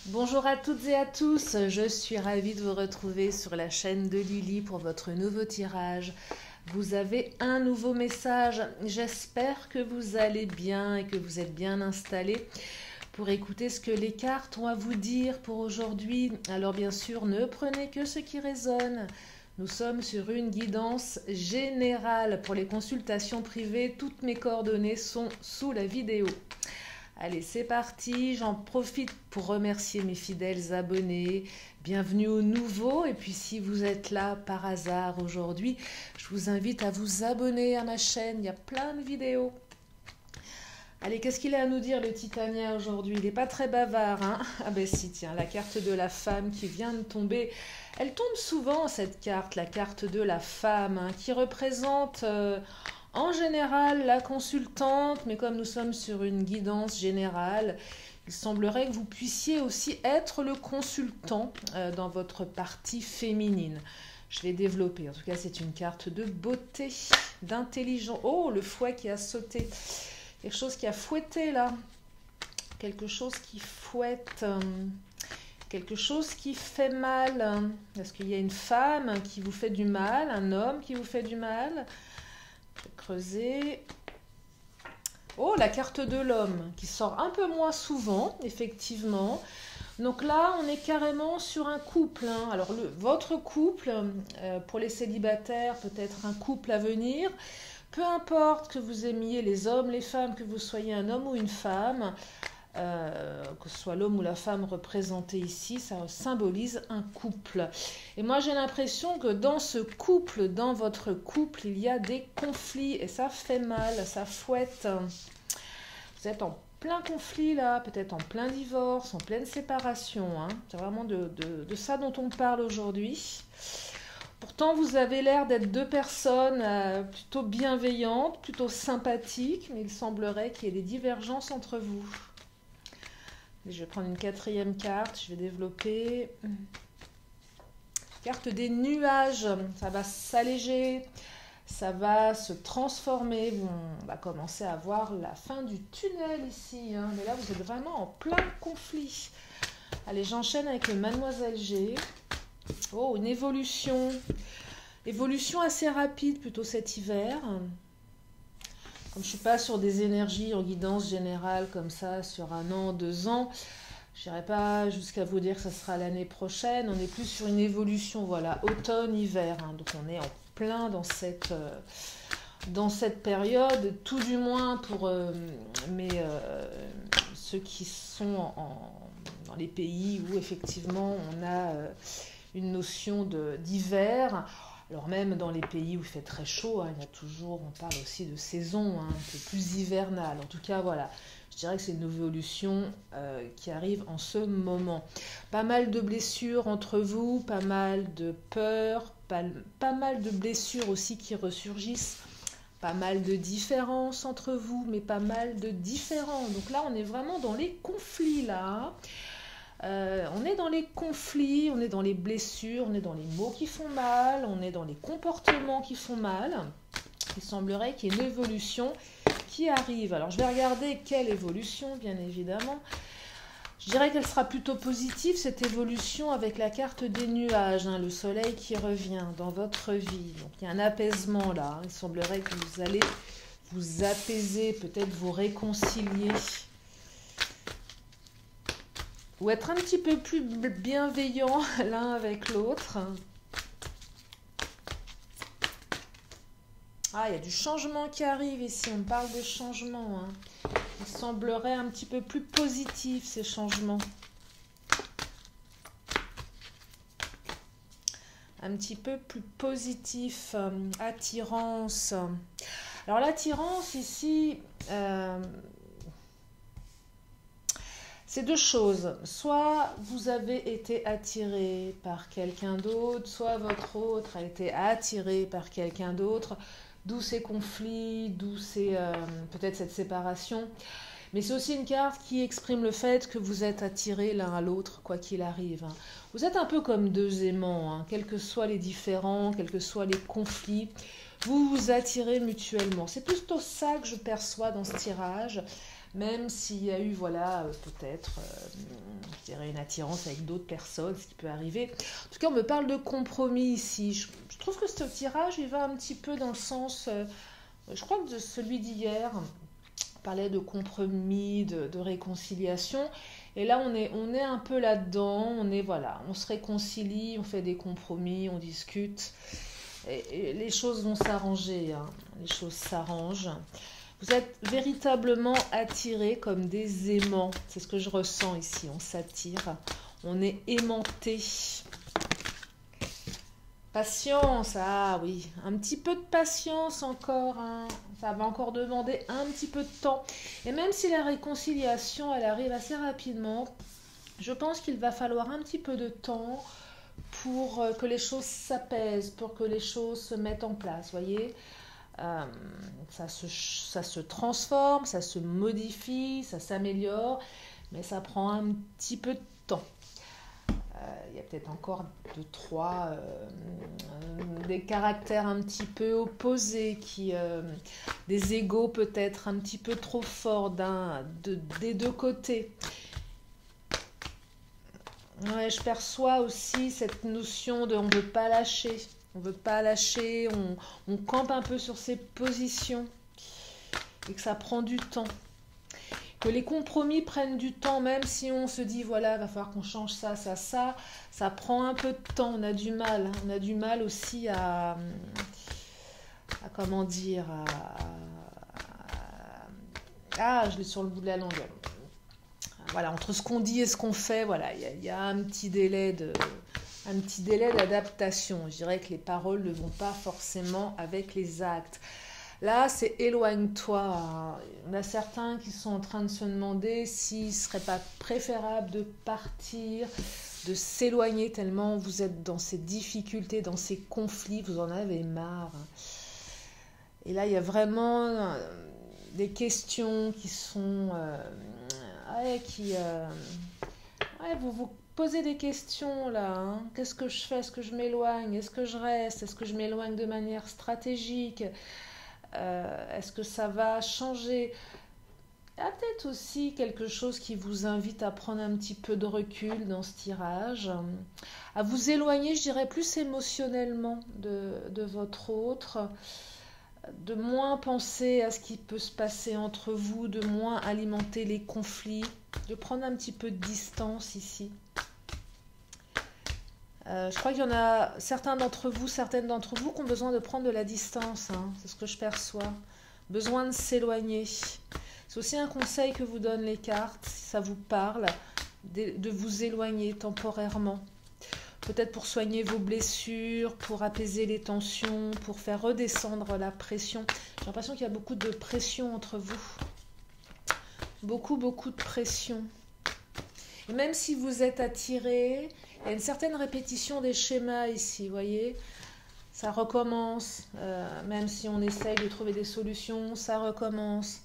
Bonjour à toutes et à tous, je suis ravie de vous retrouver sur la chaîne de Lily pour votre nouveau tirage. Vous avez un nouveau message, j'espère que vous allez bien et que vous êtes bien installés pour écouter ce que les cartes ont à vous dire pour aujourd'hui. Alors bien sûr, ne prenez que ce qui résonne. Nous sommes sur une guidance générale pour les consultations privées. Toutes mes coordonnées sont sous la vidéo. Allez, c'est parti. J'en profite pour remercier mes fidèles abonnés. Bienvenue aux nouveaux. Et puis, si vous êtes là par hasard aujourd'hui, je vous invite à vous abonner à ma chaîne. Il y a plein de vidéos. Allez, qu'est-ce qu'il a à nous dire, le Titania, aujourd'hui? Il n'est pas très bavard, hein? Ah ben si, tiens, la carte de la femme qui vient de tomber. Elle tombe souvent, cette carte, la carte de la femme, hein, qui représente... en général, la consultante, mais comme nous sommes sur une guidance générale, il semblerait que vous puissiez aussi être le consultant dans votre partie féminine. Je vais développer. En tout cas, c'est une carte de beauté, d'intelligence. Oh, le fouet qui a sauté. Quelque chose qui a fouetté là. Quelque chose qui fouette. Quelque chose qui fait mal. Est-ce qu'il y a une femme qui vous fait du mal? Un homme qui vous fait du mal? Je vais creuser. Oh, la carte de l'homme qui sort un peu moins souvent, effectivement. Donc là, on est carrément sur un couple, hein. Alors, votre couple, pour les célibataires, peut-être un couple à venir. Peu importe que vous aimiez les hommes, les femmes, que vous soyez un homme ou une femme, que ce soit l'homme ou la femme représenté ici, ça symbolise un couple. Et moi j'ai l'impression que dans ce couple, dans votre couple, il y a des conflits et ça fait mal, ça fouette. Vous êtes en plein conflit là, peut-être en plein divorce, en pleine séparation, hein. C'est vraiment de ça dont on parle aujourd'hui. Pourtant, vous avez l'air d'être deux personnes plutôt bienveillantes, plutôt sympathiques, mais il semblerait qu'il y ait des divergences entre vous. Je vais prendre une quatrième carte, je vais développer. Carte des nuages, ça va s'alléger, ça va se transformer. On va commencer à voir la fin du tunnel ici, hein. Mais là, vous êtes vraiment en plein conflit. Allez, j'enchaîne avec le Mademoiselle G. Oh, une évolution. Évolution assez rapide plutôt cet hiver. Comme je ne suis pas sur des énergies en guidance générale comme ça, sur 1 an, 2 ans, je n'irai pas jusqu'à vous dire que ça sera l'année prochaine. On est plus sur une évolution, voilà, automne-hiver. Hein. Donc on est en plein dans cette période, tout du moins pour ceux qui sont dans les pays où effectivement on a une notion d'hiver. Alors même dans les pays où il fait très chaud, hein, il y a toujours, on parle aussi de saison, hein, un peu plus hivernale. En tout cas, voilà, je dirais que c'est une évolution qui arrive en ce moment. Pas mal de blessures entre vous, pas mal de peurs, pas mal de blessures aussi qui ressurgissent, pas mal de différences entre vous, mais pas mal de différends. Donc là, on est vraiment dans les conflits, là. On est dans les conflits, on est dans les blessures, on est dans les mots qui font mal, on est dans les comportements qui font mal. Il semblerait qu'il y ait une évolution qui arrive. Alors je vais regarder quelle évolution, bien évidemment. Je dirais qu'elle sera plutôt positive, cette évolution, avec la carte des nuages, hein, le soleil qui revient dans votre vie. Donc il y a un apaisement là. Il semblerait que vous allez vous apaiser, peut-être vous réconcilier. Ou être un petit peu plus bienveillant l'un avec l'autre. Ah, il y a du changement qui arrive ici. On parle de changement, hein. Il semblerait un petit peu plus positif, ces changements. Un petit peu plus positif. Attirance. Alors, l'attirance ici... c'est 2 choses. Soit vous avez été attiré par quelqu'un d'autre, soit votre autre a été attiré par quelqu'un d'autre, d'où ces conflits, d'où peut-être cette séparation. Mais c'est aussi une carte qui exprime le fait que vous êtes attirés l'un à l'autre, quoi qu'il arrive. Vous êtes un peu comme 2 aimants, hein, quels que soient les différends, quels que soient les conflits, vous vous attirez mutuellement. C'est plutôt ça que je perçois dans ce tirage. même s'il y a eu, voilà, peut-être, je dirais, une attirance avec d'autres personnes, ce qui peut arriver. En tout cas, on me parle de compromis ici. Je trouve que ce tirage, il va un petit peu dans le sens, je crois que de celui d'hier, on parlait de compromis, de réconciliation. Et là, on est un peu là-dedans, voilà, on se réconcilie, on fait des compromis, on discute. Et les choses vont s'arranger, hein. Les choses s'arrangent. Vous êtes véritablement attirés comme des aimants. C'est ce que je ressens ici. On s'attire. On est aimanté. Patience. Ah oui. Un petit peu de patience encore, hein. Ça va encore demander un petit peu de temps. Et même si la réconciliation, elle arrive assez rapidement, je pense qu'il va falloir un petit peu de temps pour que les choses s'apaisent, pour que les choses se mettent en place, voyez. Ça se transforme, ça se modifie, ça s'améliore, mais ça prend un petit peu de temps. Il y a peut-être encore des caractères un petit peu opposés, des égos peut-être un petit peu trop forts des deux côtés. Ouais, je perçois aussi cette notion de on ne veut pas lâcher. On ne veut pas lâcher, on campe un peu sur ses positions et que ça prend du temps. Que les compromis prennent du temps, même si on se dit, voilà, il va falloir qu'on change ça, ça prend un peu de temps, on a du mal. On a du mal aussi à comment dire, je l'ai sur le bout de la langue. Voilà, entre ce qu'on dit et ce qu'on fait, voilà, il y a un petit délai d'adaptation. Je dirais que les paroles ne vont pas forcément avec les actes. Là, c'est éloigne-toi. Il y en a certains qui sont en train de se demander s'il ne serait pas préférable de partir, de s'éloigner tellement vous êtes dans ces difficultés, dans ces conflits, vous en avez marre. Et là, il y a vraiment des questions qui sont... vous vous posez des questions là, hein. Qu'est-ce que je fais? Est-ce que je m'éloigne? Est-ce que je reste? Est-ce que je m'éloigne de manière stratégique? Est-ce que ça va changer? Il y a peut-être aussi quelque chose qui vous invite à prendre un petit peu de recul dans ce tirage, à vous éloigner, je dirais, plus émotionnellement de votre autre, de moins penser à ce qui peut se passer entre vous, de moins alimenter les conflits, de prendre un petit peu de distance ici. Je crois qu'il y en a certaines d'entre vous qui ont besoin de prendre de la distance, hein, c'est ce que je perçois. Besoin de s'éloigner. C'est aussi un conseil que vous donnent les cartes, si ça vous parle, de vous éloigner temporairement. Peut-être pour soigner vos blessures, pour apaiser les tensions, pour faire redescendre la pression. J'ai l'impression qu'il y a beaucoup de pression entre vous. Beaucoup de pression. Et même si vous êtes attiré, il y a une certaine répétition des schémas ici, vous voyez. Ça recommence, même si on essaye de trouver des solutions, ça recommence.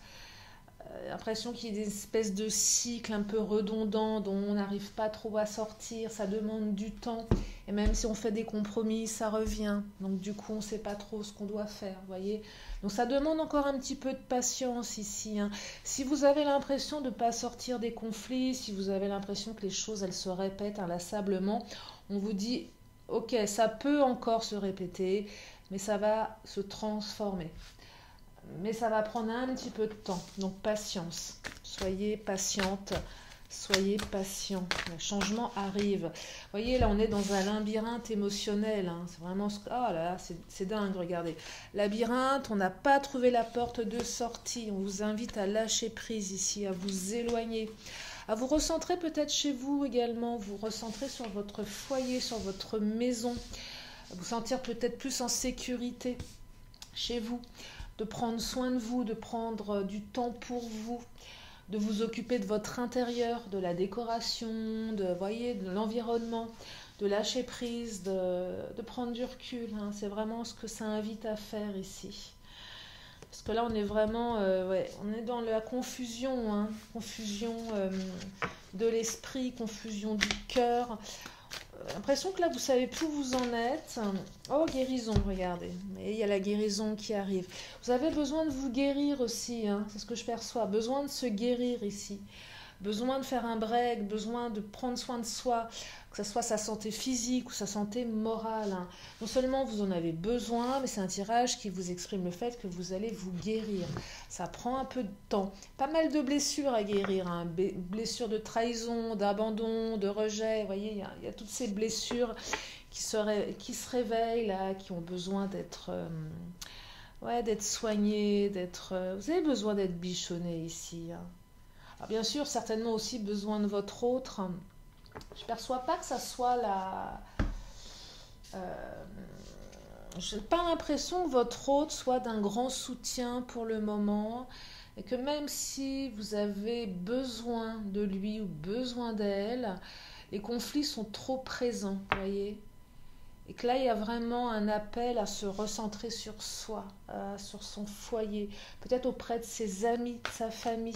L'impression qu'il y a des espèces de cycles un peu redondants dont on n'arrive pas trop à sortir, ça demande du temps. Et même si on fait des compromis, ça revient. Donc du coup, on ne sait pas trop ce qu'on doit faire, vous voyez. Donc ça demande encore un petit peu de patience ici, hein. Si vous avez l'impression de ne pas sortir des conflits, si vous avez l'impression que les choses, elles se répètent inlassablement, on vous dit, ok, ça peut encore se répéter, mais ça va se transformer. Mais ça va prendre un petit peu de temps, donc patience. Soyez patiente, soyez patient. Le changement arrive. Vous voyez, là, on est dans un labyrinthe émotionnel, hein. C'est vraiment... Oh là là, c'est dingue, regardez. Labyrinthe, on n'a pas trouvé la porte de sortie. On vous invite à lâcher prise ici, à vous éloigner, à vous recentrer peut-être chez vous également, vous recentrer sur votre foyer, sur votre maison, à vous sentir peut-être plus en sécurité chez vous, de prendre soin de vous, de prendre du temps pour vous, de vous occuper de votre intérieur, de la décoration, de l'environnement, de lâcher prise, de prendre du recul, hein. C'est vraiment ce que ça invite à faire ici. Parce que là, on est vraiment, on est dans la confusion, hein. Confusion de l'esprit, confusion du cœur. l'impression que là, vous savez plus où vous en êtes. Oh, guérison, regardez. Et il y a la guérison qui arrive. Vous avez besoin de vous guérir aussi, hein, c'est ce que je perçois. Besoin de se guérir ici. Besoin de faire un break, besoin de prendre soin de soi, que ce soit sa santé physique ou sa santé morale. Hein. Non seulement vous en avez besoin, mais c'est un tirage qui vous exprime le fait que vous allez vous guérir. Ça prend un peu de temps. Pas mal de blessures à guérir, hein. Blessures de trahison, d'abandon, de rejet. Vous voyez, il y a toutes ces blessures qui se réveillent là, qui ont besoin d'être d'être soignées, vous avez besoin d'être bichonné ici. Hein. Alors bien sûr, certainement aussi besoin de votre autre. Je ne perçois pas que ça soit la... je n'ai pas l'impression que votre autre soit d'un grand soutien pour le moment. Et que même si vous avez besoin de lui ou besoin d'elle, les conflits sont trop présents, vous voyez. Et que là, il y a vraiment un appel à se recentrer sur soi, sur son foyer, peut-être auprès de ses amis, de sa famille.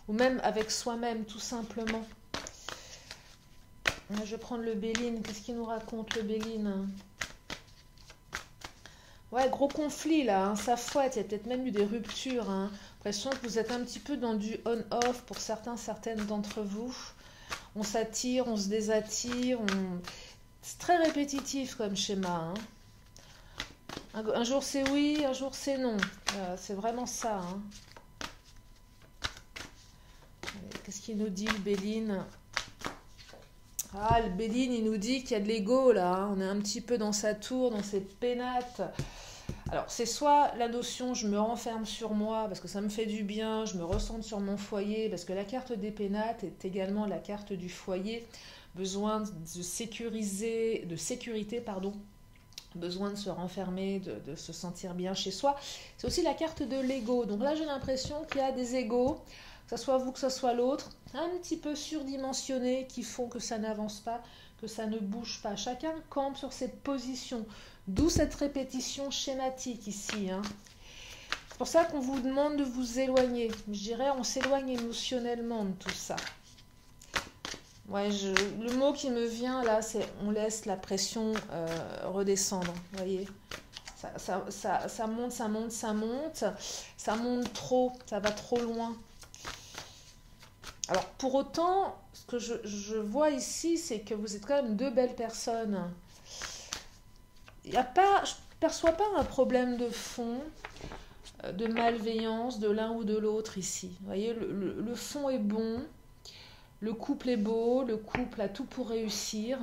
Ou même avec soi-même, tout simplement. Je vais prendre le Béline. Qu'est-ce qu'il nous raconte, le Béline? Ouais, gros conflit, là. Hein, ça fouette. Il y a peut-être même eu des ruptures. Hein. L'impression que vous êtes un petit peu dans du on-off pour certaines d'entre vous. On s'attire, on se désattire. C'est très répétitif comme schéma. Hein. Un jour, c'est oui, un jour, c'est non. C'est vraiment ça, hein. Qu'est-ce qu'il nous dit, le Béline? Ah, le Béline, il nous dit qu'il y a de l'ego, là. Hein. On est un petit peu dans sa tour, dans ses pénates. Alors, c'est soit la notion, je me renferme sur moi, parce que ça me fait du bien, je me recentre sur mon foyer, parce que la carte des pénates est également la carte du foyer. Besoin de sécurité, pardon. Besoin de se renfermer, de se sentir bien chez soi. C'est aussi la carte de l'ego. Donc là, j'ai l'impression qu'il y a des égos, que ce soit vous, que ce soit l'autre, un petit peu surdimensionnés qui font que ça n'avance pas, que ça ne bouge pas. Chacun campe sur ses positions, d'où cette répétition schématique ici. Hein. C'est pour ça qu'on vous demande de vous éloigner. Je dirais, on s'éloigne émotionnellement de tout ça. Ouais, le mot qui me vient là, c'est on laisse la pression redescendre, vous voyez. Ça monte, ça monte, ça monte. Ça monte trop, ça va trop loin. Alors, pour autant, ce que je vois ici, c'est que vous êtes quand même deux belles personnes. Je ne perçois pas un problème de fond, de malveillance de l'un ou de l'autre ici. Vous voyez, le fond est bon, le couple est beau, le couple a tout pour réussir.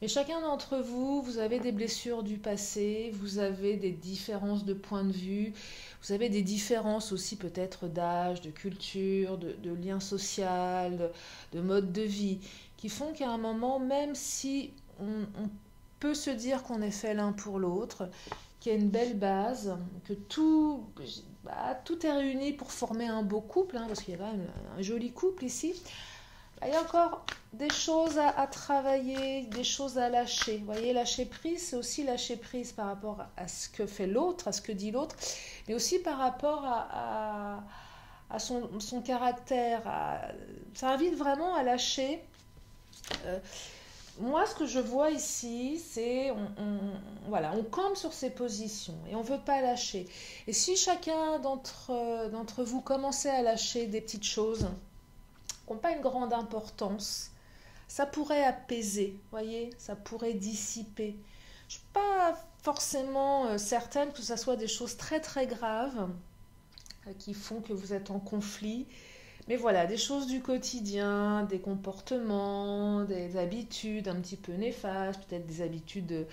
Mais chacun d'entre vous, vous avez des blessures du passé, vous avez des différences de point de vue, vous avez des différences aussi peut-être d'âge, de culture, de lien social, de mode de vie, qui font qu'à un moment, même si on peut se dire qu'on est fait l'un pour l'autre, qu'il y a une belle base, que tout est réuni pour former un beau couple, hein, parce qu'il y a quand même un joli couple ici, il y a encore des choses à travailler, des choses à lâcher. Vous voyez, lâcher prise, c'est aussi lâcher prise par rapport à ce que fait l'autre, à ce que dit l'autre, mais aussi par rapport à son caractère. Ça invite vraiment à lâcher. Moi, ce que je vois ici, c'est on campe sur ses positions et on ne veut pas lâcher. Et si chacun d'entre vous commençait à lâcher des petites choses qui n'ont pas une grande importance, ça pourrait apaiser, voyez, ça pourrait dissiper. Je ne suis pas forcément certaine que ce soit des choses très très graves qui font que vous êtes en conflit, mais voilà, des choses du quotidien, des comportements, des habitudes un petit peu néfastes, peut-être des habitudes de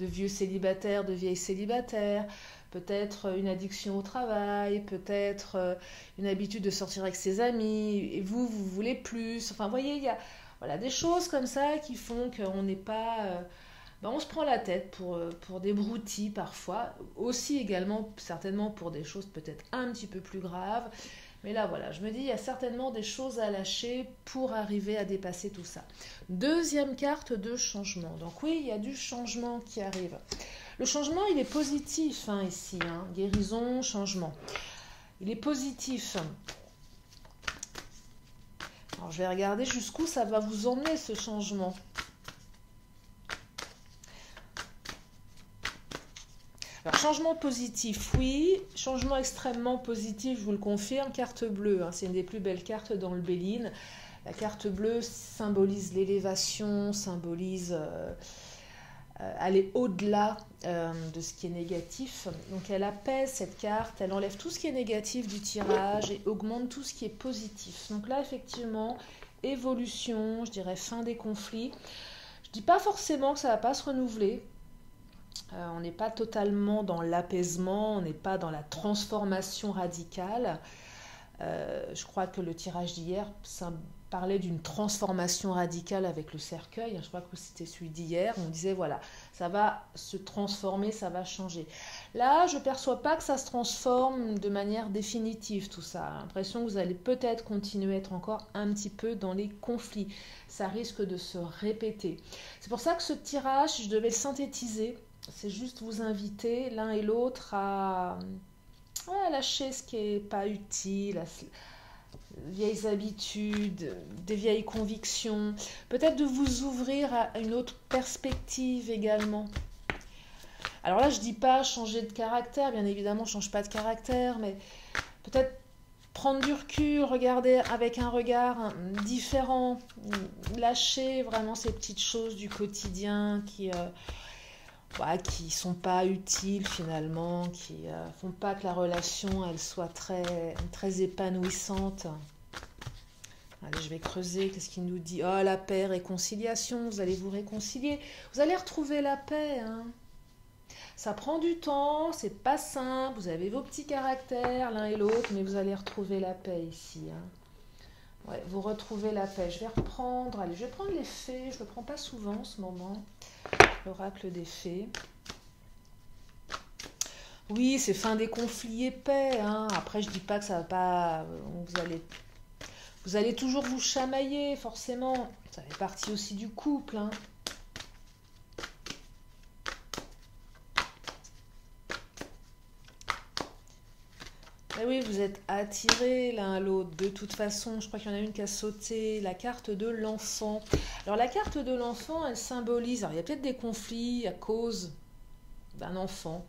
vieux célibataires, de vieilles célibataires, peut-être une addiction au travail, peut-être une habitude de sortir avec ses amis, et vous voulez plus. Enfin, vous voyez, il y a des choses comme ça qui font qu'on n'est pas... on se prend la tête pour des broutilles parfois, aussi également certainement pour des choses peut-être un petit peu plus graves. Mais là, voilà, je me dis, il y a certainement des choses à lâcher pour arriver à dépasser tout ça. Deuxième carte de changement. Donc oui, il y a du changement qui arrive. Le changement, il est positif ici. Guérison, changement. Il est positif. Alors, je vais regarder jusqu'où ça va vous emmener ce changement. Alors, changement positif, oui. Changement extrêmement positif, je vous le confirme. Carte bleue, hein, c'est une des plus belles cartes dans le Béline. La carte bleue symbolise l'élévation, symbolise aller au-delà de ce qui est négatif. Donc elle apaise cette carte, elle enlève tout ce qui est négatif du tirage et augmente tout ce qui est positif. Donc là, effectivement, évolution, je dirais fin des conflits. Je ne dis pas forcément que ça ne va pas se renouveler. On n'est pas totalement dans l'apaisement, on n'est pas dans la transformation radicale. Je crois que le tirage d'hier parlait d'une transformation radicale avec le cercueil. Je crois que c'était celui d'hier. On disait, voilà, ça va se transformer, ça va changer. Là, je ne perçois pas que ça se transforme de manière définitive, tout ça. J'ai l'impression que vous allez peut-être continuer à être encore un petit peu dans les conflits. Ça risque de se répéter. C'est pour ça que ce tirage, si je devais le synthétiser, c'est juste vous inviter l'un et l'autre à lâcher ce qui n'est pas utile, vieilles habitudes, des vieilles convictions, peut-être de vous ouvrir à une autre perspective également. Alors là, je ne dis pas changer de caractère, bien évidemment, je ne change pas de caractère, mais peut-être prendre du recul, regarder avec un regard différent, lâcher vraiment ces petites choses du quotidien qui sont pas utiles finalement, qui font pas que la relation elle soit très, très épanouissante. Allez, je vais creuser, qu'est-ce qu'il nous dit? Oh, la paix, réconciliation, vous allez vous réconcilier, vous allez retrouver la paix, hein. Ça prend du temps, c'est pas simple, vous avez vos petits caractères l'un et l'autre, mais vous allez retrouver la paix ici, hein. Ouais, vous retrouvez la paix. Je vais reprendre, allez, je vais prendre les fées, je ne le prends pas souvent en ce moment. L'oracle des fées. Oui, c'est fin des conflits et paix, hein. Après, je dis pas que ça va pas. Vous allez toujours vous chamailler, forcément. Ça fait partie aussi du couple, hein. Et oui, vous êtes attirés l'un à l'autre. De toute façon, je crois qu'il y en a une qui a sauté. La carte de l'enfant. Alors, la carte de l'enfant, elle symbolise... Alors, il y a peut-être des conflits à cause d'un enfant.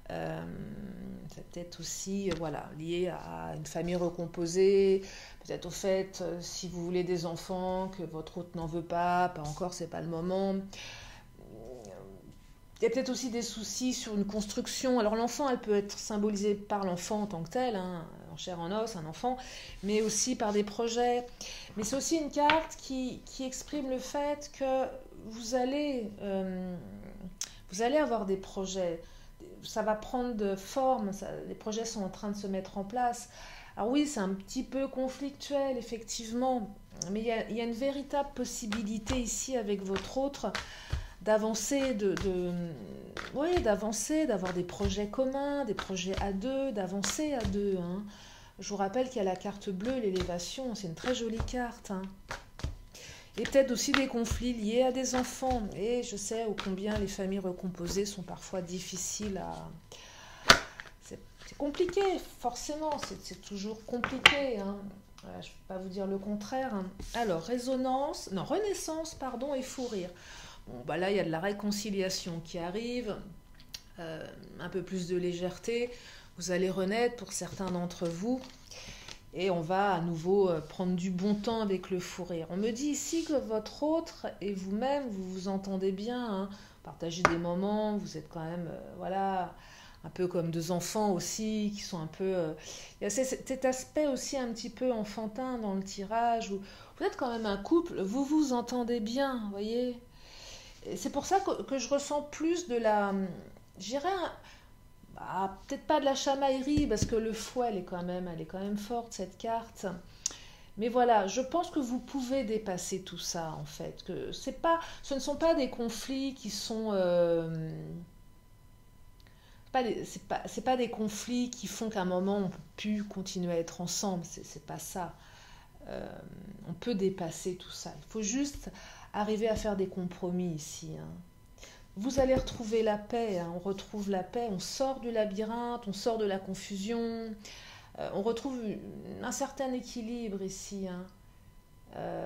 C'est peut-être aussi lié à une famille recomposée. Peut-être au fait, si vous voulez des enfants, que votre autre n'en veut pas encore, c'est pas le moment. Il y a peut-être aussi des soucis sur une construction. Alors l'enfant, elle peut être symbolisée par l'enfant en tant que tel, hein, en chair en os, un enfant, mais aussi par des projets. Mais c'est aussi une carte qui exprime le fait que vous allez avoir des projets. Ça va prendre de forme, les projets sont en train de se mettre en place. Alors oui, c'est un petit peu conflictuel, effectivement, mais il y a une véritable possibilité ici avec votre autre d'avancer, d'avoir des projets communs, des projets à deux, d'avancer à deux, hein. Je vous rappelle qu'il y a la carte bleue, l'élévation, c'est une très jolie carte, hein. Et peut-être aussi des conflits liés à des enfants. Et je sais ô combien les familles recomposées sont parfois difficiles à... C'est compliqué, forcément, c'est toujours compliqué, hein. Je ne peux pas vous dire le contraire, hein. Alors, renaissance, et fou rire. Bon, là, il y a de la réconciliation qui arrive, un peu plus de légèreté. Vous allez renaître pour certains d'entre vous. Et on va à nouveau prendre du bon temps avec le fou rire. On me dit ici que votre autre et vous-même, vous vous entendez bien, hein. Partagez des moments, vous êtes quand même, un peu comme deux enfants aussi, qui sont un peu... Il y a cet aspect aussi un petit peu enfantin dans le tirage, où vous êtes quand même un couple, vous vous entendez bien, vous voyez. Et c'est pour ça que je ressens plus de la... Je dirais... peut-être pas de la chamaillerie, parce que le fouet, elle est quand même forte, cette carte. Mais voilà, je pense que vous pouvez dépasser tout ça, en fait. Que ce ne sont pas des conflits qui sont... c'est pas des conflits qui font qu'à un moment, on peut plus continuer à être ensemble. C'est pas ça. On peut dépasser tout ça. Il faut juste arriver à faire des compromis ici, hein. Vous allez retrouver la paix, hein. On retrouve la paix, on sort du labyrinthe, on sort de la confusion, on retrouve un certain équilibre ici, hein.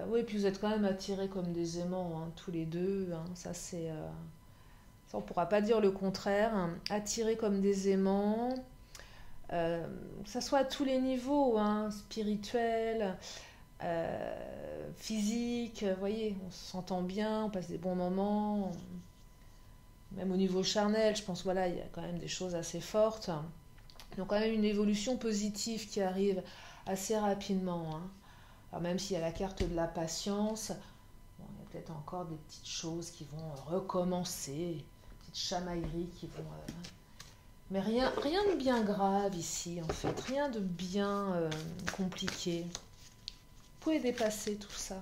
Oui, puis vous êtes quand même attirés comme des aimants, hein, tous les deux. Hein, ça, c'est, ça, on pourra pas dire le contraire. Hein. Attirés comme des aimants, que ça soit à tous les niveaux, hein, spirituel, physique. Vous voyez, on s'entend bien, on passe des bons moments. Même au niveau charnel, je pense, voilà, il y a quand même des choses assez fortes. Donc quand même une évolution positive qui arrive assez rapidement. Hein. Alors même s'il y a la carte de la patience, bon, il y a peut-être encore des petites choses qui vont recommencer, des petites chamailleries qui vont... Mais rien, rien de bien grave ici, en fait. Rien de bien compliqué. Vous pouvez dépasser tout ça.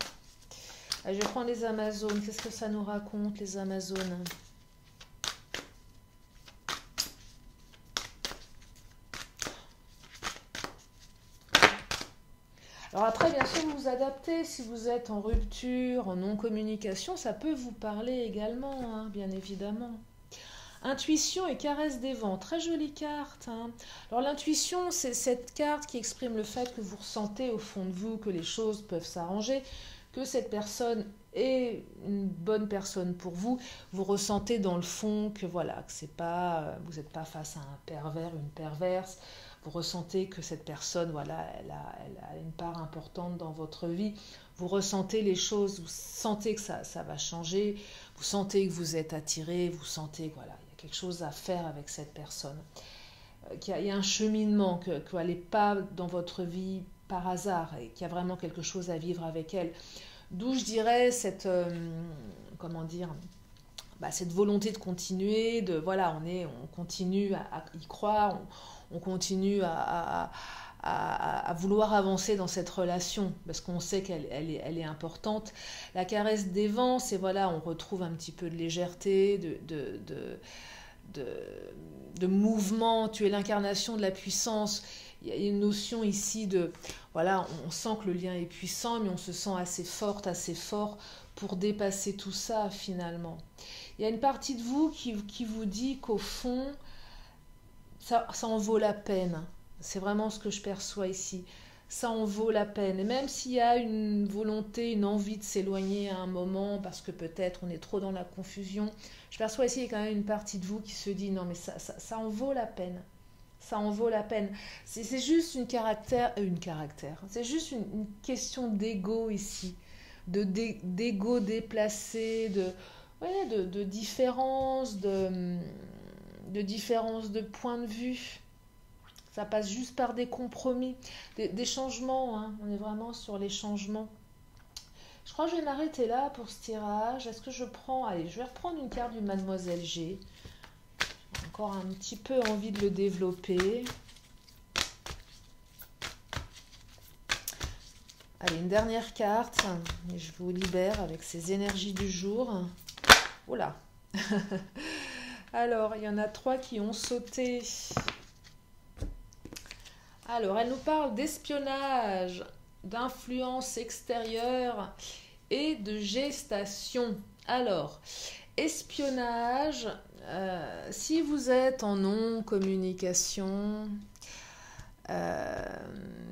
Allez, je vais prendre les Amazones. Qu'est-ce que ça nous raconte, les Amazones? Alors après, bien sûr, vous vous adaptez. Si vous êtes en rupture, en non-communication, ça peut vous parler également, hein, bien évidemment. Intuition et caresse des vents, très jolie carte. Hein. Alors l'intuition, c'est cette carte qui exprime le fait que vous ressentez au fond de vous que les choses peuvent s'arranger, que cette personne est une bonne personne pour vous. Vous ressentez dans le fond que voilà, que c'est pas, vous n'êtes pas face à un pervers, une perverse. Vous ressentez que cette personne, voilà, elle a une part importante dans votre vie. Vous ressentez les choses, vous sentez que ça va changer, vous sentez que vous êtes attiré, vous sentez que voilà, il y a quelque chose à faire avec cette personne. Qu'il y a un cheminement, qu'elle n'est pas dans votre vie par hasard et qu'il y a vraiment quelque chose à vivre avec elle. D'où je dirais cette, comment dire, bah, cette volonté de continuer, de voilà, on continue à y croire, on continue à vouloir avancer dans cette relation parce qu'on sait qu'elle elle est importante. La caresse des vents, c'est voilà, on retrouve un petit peu de légèreté, de, de mouvement. Tu es l'incarnation de la puissance. Il y a une notion ici de voilà, on sent que le lien est puissant, mais on se sent assez forte, assez fort pour dépasser tout ça finalement. Il y a une partie de vous qui vous dit qu'au fond, ça en vaut la peine. C'est vraiment ce que je perçois ici. Ça en vaut la peine. Et même s'il y a une volonté, une envie de s'éloigner à un moment, parce que peut-être on est trop dans la confusion, je perçois ici qu'il y a quand même une partie de vous qui se dit non mais ça en vaut la peine. Ça en vaut la peine. C'est juste une caractère. C'est juste une question d'ego ici. D'ego déplacé, de différence, de différence de point de vue. Ça passe juste par des compromis, des changements. Hein. On est vraiment sur les changements. Je crois que je vais m'arrêter là pour ce tirage. Est-ce que je prends... Allez, je vais reprendre une carte du Mademoiselle G. J'ai encore un petit peu envie de le développer. Allez, une dernière carte. Et je vous libère avec ces énergies du jour. Oula. Alors, il y en a 3 qui ont sauté. Alors, elle nous parle d'espionnage, d'influence extérieure et de gestation. Alors, espionnage, si vous êtes en non-communication,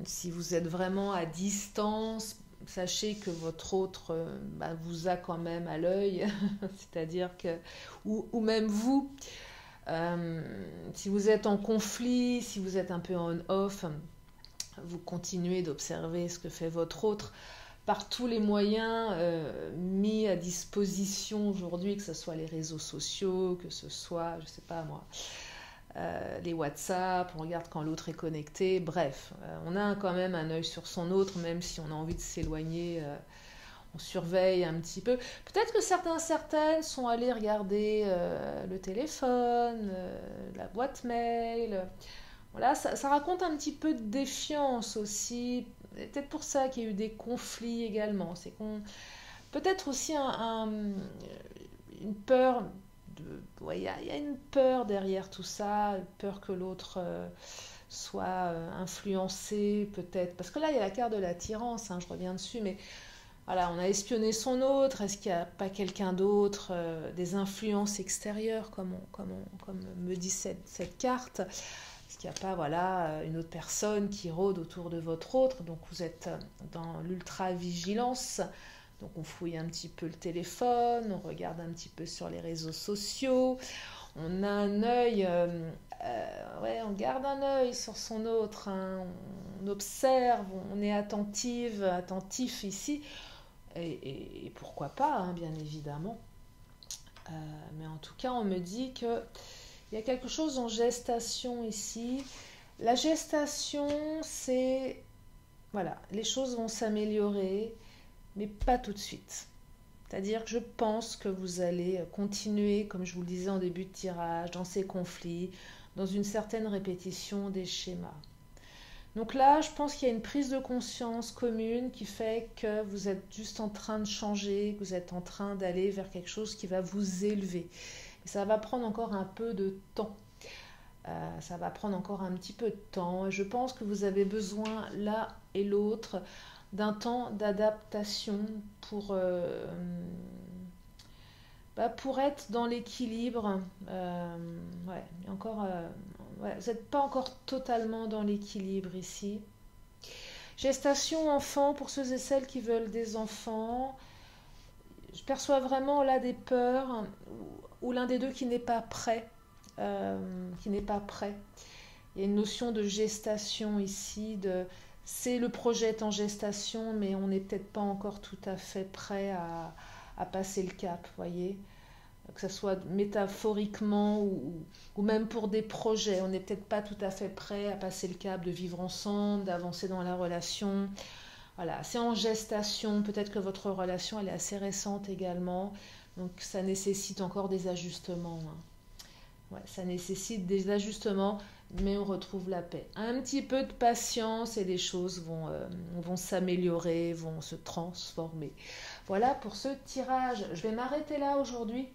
si vous êtes vraiment à distance, sachez que votre autre vous a quand même à l'œil, c'est-à-dire que, ou même vous, si vous êtes en conflit, si vous êtes un peu en off, vous continuez d'observer ce que fait votre autre par tous les moyens mis à disposition aujourd'hui, que ce soit les réseaux sociaux, que ce soit, je sais pas moi, les WhatsApp, on regarde quand l'autre est connecté, bref, on a quand même un œil sur son autre, même si on a envie de s'éloigner, on surveille un petit peu. Peut-être que certaines sont allées regarder le téléphone, la boîte mail. Voilà, ça raconte un petit peu de défiance aussi. C'est peut-être pour ça qu'il y a eu des conflits également. C'est qu'on peut-être aussi une peur. Il y a une peur derrière tout ça, une peur que l'autre soit influencé peut-être. Parce que là, il y a la carte de l'attirance, hein, je reviens dessus, mais voilà, on a espionné son autre. Est-ce qu'il n'y a pas quelqu'un d'autre, des influences extérieures, comme me dit cette carte? qu'il n'y a pas voilà, une autre personne qui rôde autour de votre autre. Donc vous êtes dans l'ultra-vigilance. Donc on fouille un petit peu le téléphone, on regarde un petit peu sur les réseaux sociaux. On a un œil, ouais, on garde un œil sur son autre, hein. On observe, on est attentif ici. Et pourquoi pas, hein, bien évidemment. Mais en tout cas, on me dit qu'il y a quelque chose en gestation ici. La gestation, c'est... Voilà, les choses vont s'améliorer, mais pas tout de suite. C'est-à-dire que je pense que vous allez continuer, comme je vous le disais en début de tirage, dans ces conflits, dans une certaine répétition des schémas. Donc là, je pense qu'il y a une prise de conscience commune qui fait que vous êtes juste en train de changer, que vous êtes en train d'aller vers quelque chose qui va vous élever. Et ça va prendre encore un peu de temps. Ça va prendre encore un petit peu de temps. Je pense que vous avez besoin, l'un et l'autre, d'un temps d'adaptation pour être dans l'équilibre. Ouais, encore, ouais, vous n'êtes pas encore totalement dans l'équilibre ici. Gestation enfant, pour ceux et celles qui veulent des enfants. Je perçois vraiment là des peurs ou l'un des deux qui n'est pas prêt. Il y a une notion de gestation ici, c'est le projet est en gestation, mais on n'est peut-être pas encore tout à fait prêt à passer le cap, voyez, que ce soit métaphoriquement ou même pour des projets, on n'est peut-être pas tout à fait prêt à passer le cap de vivre ensemble, d'avancer dans la relation. Voilà, c'est en gestation, peut-être que votre relation elle est assez récente également, donc ça nécessite encore des ajustements, hein. Ouais, ça nécessite des ajustements, mais on retrouve la paix. Un petit peu de patience et les choses vont s'améliorer, vont se transformer. Voilà pour ce tirage. Je vais m'arrêter là aujourd'hui.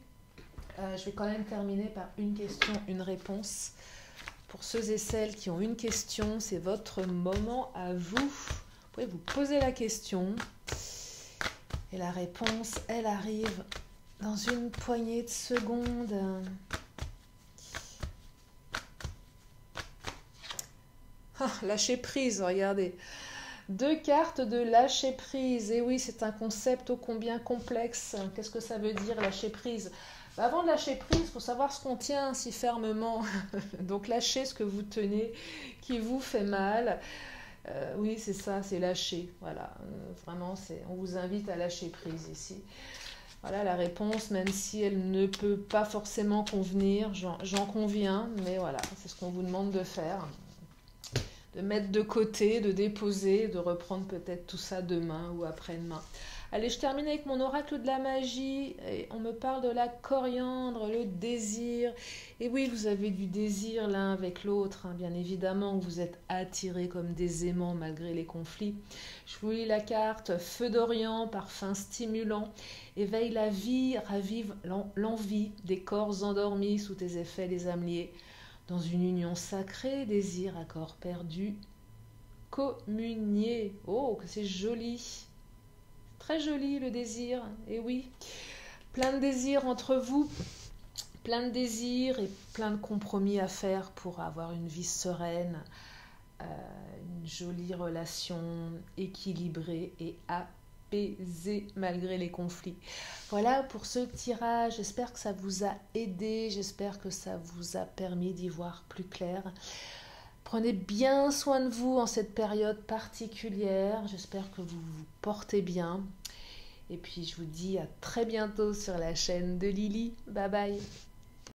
Je vais quand même terminer par une question, une réponse. Pour ceux et celles qui ont une question, c'est votre moment à vous. Vous pouvez vous poser la question. Et la réponse, elle arrive dans une poignée de secondes. Ah, lâcher prise, regardez. 2 cartes de lâcher prise. Et oui, c'est un concept ô combien complexe. Qu'est-ce que ça veut dire, lâcher prise? Avant de lâcher prise, il faut savoir ce qu'on tient si fermement. Donc lâcher ce que vous tenez qui vous fait mal. Oui, c'est ça, c'est lâcher. Voilà, vraiment, on vous invite à lâcher prise ici. Voilà la réponse, même si elle ne peut pas forcément convenir, j'en conviens, mais voilà, c'est ce qu'on vous demande de faire. De mettre de côté, de déposer, de reprendre peut-être tout ça demain ou après-demain. Allez, je termine avec mon oracle de la magie. Et on me parle de la coriandre, le désir. Et oui, vous avez du désir l'un avec l'autre, hein, bien évidemment, vous êtes attirés comme des aimants malgré les conflits. Je vous lis la carte Feu d'Orient, parfum stimulant. Éveille la vie, ravive l'envie des corps endormis sous tes effets les âmes liées. Dans une union sacrée, désir à corps perdu, communier. Oh, que c'est joli. Très joli le désir. Et oui, plein de désirs entre vous, plein de désirs et plein de compromis à faire pour avoir une vie sereine, une jolie relation équilibrée et apaisée malgré les conflits. Voilà pour ce tirage, j'espère que ça vous a aidé, j'espère que ça vous a permis d'y voir plus clair. Prenez bien soin de vous en cette période particulière, j'espère que vous vous portez bien. Et puis je vous dis à très bientôt sur la chaîne de Lily. Bye bye.